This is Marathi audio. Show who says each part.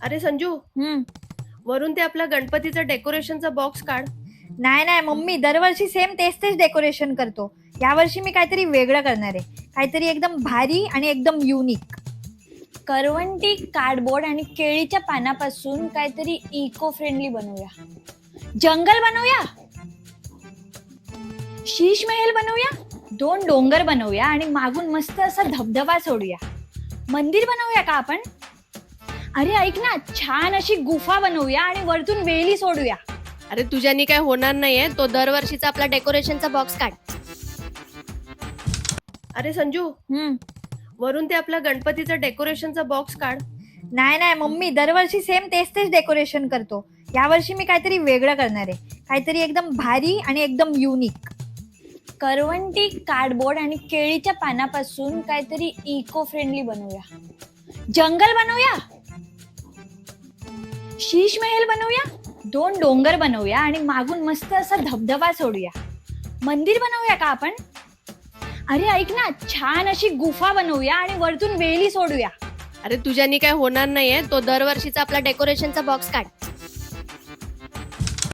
Speaker 1: अरे संजू,
Speaker 2: हम्म.
Speaker 1: वरून ते आपला गणपतीचा डेकोरेशनचा बॉक्स काढ.
Speaker 2: नाही नाही मम्मी, दरवर्षी सेम तेच तेच डेकोरेशन करतो. यावर्षी मी काहीतरी वेगळं करणार आहे, काहीतरी एकदम भारी आणि एकदम युनिक.
Speaker 3: करवंटी, कार्डबोर्ड आणि केळीच्या पानापासून काहीतरी इको फ्रेंडली बनवूया. जंगल बनवूया, शीश महल बनवूया, 2 डोंगर बनवूया आणि मागून मस्त असा धबधबा सोडूया. मंदिर बनवूया का आपण? अरे ऐक ना, छान अशी गुफा बनवूया आणि वरतून वेली सोडूया.
Speaker 1: अरे तुझ्यानी काय होणार नाहीये, तो दरवर्षीचा आपला डेकोरेशनचा बॉक्स काढ. अरे संजू, वरून ते आपला गणपतीचा डेकोरेशनचा बॉक्स काढ.
Speaker 2: नाही नाही मम्मी, दरवर्षी सेम तेच तेच डेकोरेशन करतो. यावर्षी मी काहीतरी वेगळं करणार आहे, काहीतरी एकदम भारी आणि एकदम युनिक.
Speaker 3: करवंटी, कार्डबोर्ड आणि केळीच्या पानापासून काहीतरी इको फ्रेंडली बनवूया. जंगल बनवूया, शीश महल बनवूया, 2 डोंगर बनवूया आणि मागून मस्त असा धबधबा सोडूया. मंदिर बनवूया का आपण? अरे ऐक ना, छान अशी गुफा बनवूया आणि वरतून वेली सोडूया.
Speaker 1: अरे तुझ्यानी काय होणार नाहीये, तो दरवर्षीचा आपला डेकोरेशनचा बॉक्स काढ.